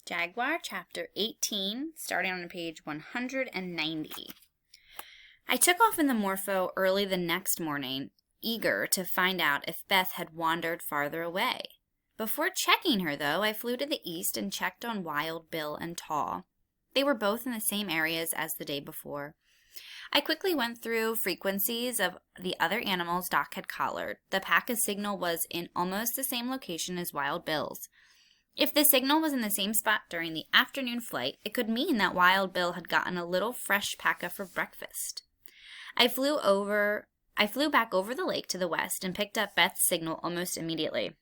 Jaguar Chapter 18, starting on page 190. I took off in the Morpho early the next morning, eager to find out if Beth had wandered farther away. Before checking her, though, I flew to the east and checked on Wild Bill and Taw. They were both in the same areas as the day before. I quickly went through frequencies of the other animals Doc had collared. The pack-a signal was in almost the same location as Wild Bill's. If the signal was in the same spot during the afternoon flight, it could mean that Wild Bill had gotten a little fresh paca for breakfast. I flew back over the lake to the west and picked up Beth's signal almost immediately.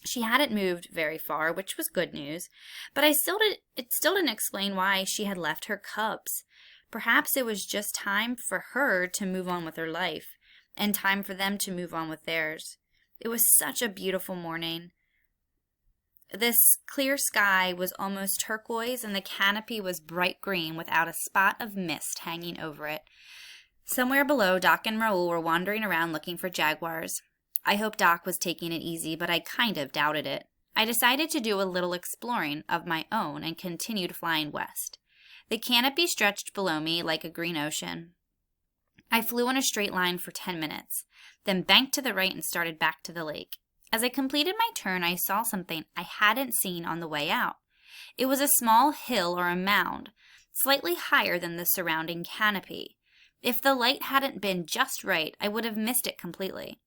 She hadn't moved very far, which was good news, but it still didn't explain why she had left her cubs. Perhaps it was just time for her to move on with her life, and time for them to move on with theirs. It was such a beautiful morning. This clear sky was almost turquoise, and the canopy was bright green without a spot of mist hanging over it. Somewhere below, Doc and Raoul were wandering around looking for jaguars. I hoped Doc was taking it easy, but I kind of doubted it. I decided to do a little exploring of my own and continued flying west. The canopy stretched below me like a green ocean. I flew in a straight line for 10 minutes, then banked to the right and started back to the lake. As I completed my turn, I saw something I hadn't seen on the way out. It was a small hill or a mound, slightly higher than the surrounding canopy. If the light hadn't been just right, I would have missed it completely.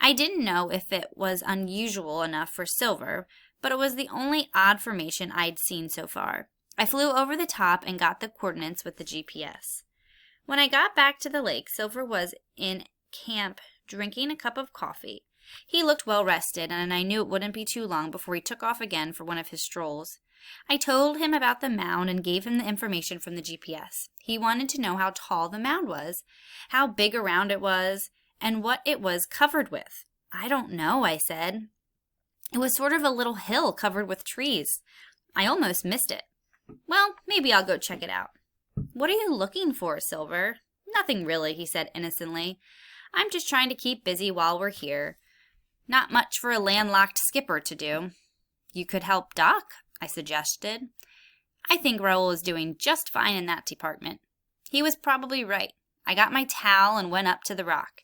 I didn't know if it was unusual enough for Silver, but it was the only odd formation I'd seen so far. I flew over the top and got the coordinates with the GPS. When I got back to the lake, Silver was in camp drinking a cup of coffee. He looked well rested, and I knew it wouldn't be too long before he took off again for one of his strolls. I told him about the mound and gave him the information from the GPS. He wanted to know how tall the mound was, how big around it was, and what it was covered with. I don't know, I said. It was sort of a little hill covered with trees. I almost missed it. Well, maybe I'll go check it out. What are you looking for, Silver? Nothing really, he said innocently. I'm just trying to keep busy while we're here. Not much for a landlocked skipper to do. You could help Doc, I suggested. I think Raoul is doing just fine in that department. He was probably right. I got my towel and went up to the rock.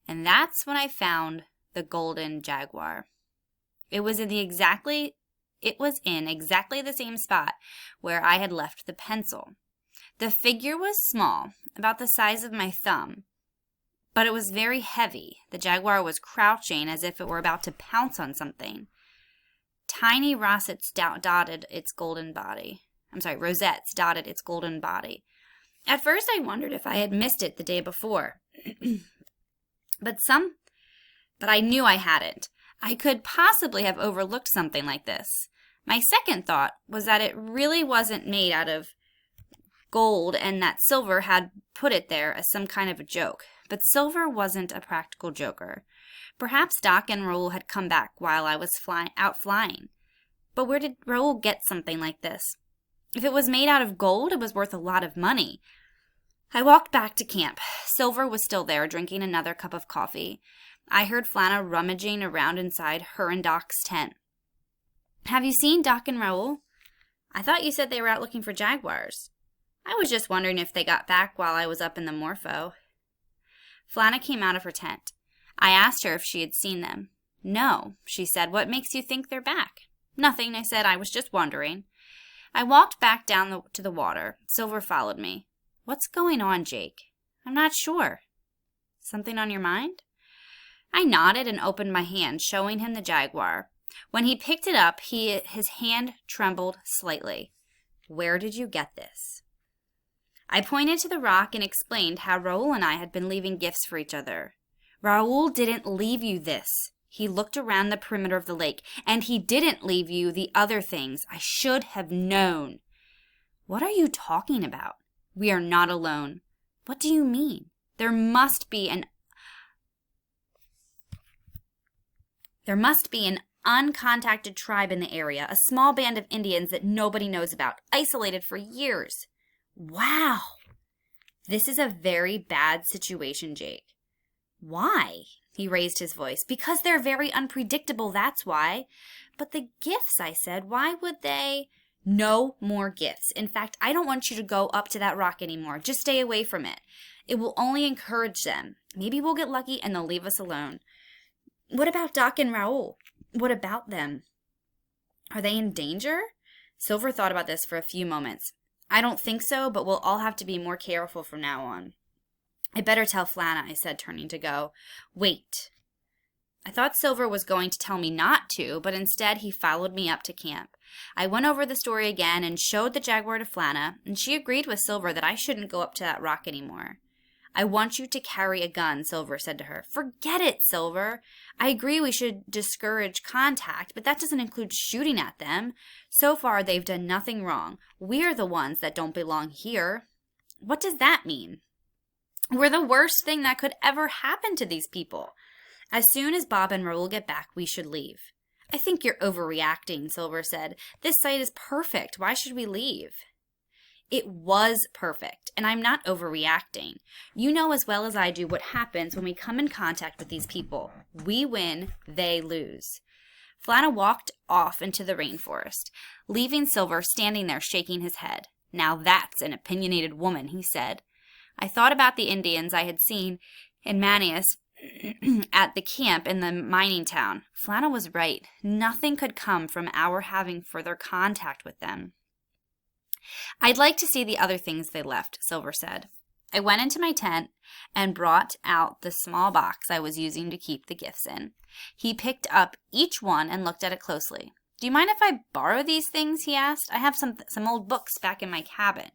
And that's when I found the golden jaguar. It was in exactly the same spot where I had left the pencil. The figure was small, about the size of my thumb, but it was very heavy. The jaguar was crouching as if it were about to pounce on something. Tiny rosettes dotted its golden body. At first I wondered if I had missed it the day before. But I knew I hadn't. I could possibly have overlooked something like this. My second thought was that it really wasn't made out of gold and that Silver had put it there as some kind of a joke. But Silver wasn't a practical joker. Perhaps Doc and Raoul had come back while I was out flying. But where did Raoul get something like this? If it was made out of gold, it was worth a lot of money. I walked back to camp. Silver was still there, drinking another cup of coffee. I heard Flana rummaging around inside her and Doc's tent. Have you seen Doc and Raoul? I thought you said they were out looking for jaguars. I was just wondering if they got back while I was up in the Morpho. Flana came out of her tent. I asked her if she had seen them. No, she said. What makes you think they're back? Nothing, I said. I was just wondering. I walked back down to the water. Silver followed me. What's going on, Jake? I'm not sure. Something on your mind? I nodded and opened my hand, showing him the jaguar. When he picked it up, his hand trembled slightly. Where did you get this? I pointed to the rock and explained how Raoul and I had been leaving gifts for each other. Raoul didn't leave you this. He looked around the perimeter of the lake, and he didn't leave you the other things. I should have known. What are you talking about? We are not alone. What do you mean? There must be an uncontacted tribe in the area, a small band of Indians that nobody knows about, isolated for years. Wow. This is a very bad situation, Jake. Why? He raised his voice. Because they're very unpredictable, that's why. But the gifts, I said, why would they? No more gifts. In fact, I don't want you to go up to that rock anymore. Just stay away from it. It will only encourage them. Maybe we'll get lucky and they'll leave us alone. What about Doc and Raoul? What about them? Are they in danger? Silver thought about this for a few moments. I don't think so, but we'll all have to be more careful from now on. I better tell Flana, I said, turning to go. Wait. I thought Silver was going to tell me not to, but instead he followed me up to camp. I went over the story again and showed the Jaguar to Flana, and she agreed with Silver that I shouldn't go up to that rock anymore. I want you to carry a gun, Silver said to her. Forget it, Silver. I agree we should discourage contact, but that doesn't include shooting at them. So far, they've done nothing wrong. We're the ones that don't belong here. What does that mean? We're the worst thing that could ever happen to these people. As soon as Bob and Raoul get back, we should leave. I think you're overreacting, Silver said. This site is perfect. Why should we leave? It was perfect, and I'm not overreacting. You know as well as I do what happens when we come in contact with these people. We win, they lose. Flana walked off into the rainforest, leaving Silver standing there shaking his head. Now that's an opinionated woman, he said. I thought about the Indians I had seen in Manius at the camp in the mining town. Flana was right. Nothing could come from our having further contact with them. I'd like to see the other things they left, Silver said. I went into my tent and brought out the small box I was using to keep the gifts in. He picked up each one and looked at it closely. Do you mind if I borrow these things? He asked. I have some old books back in my cabin.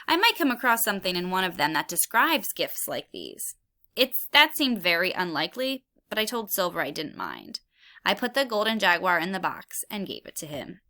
I might come across something in one of them that describes gifts like these. That seemed very unlikely, but I told Silver I didn't mind. I put the golden jaguar in the box and gave it to him.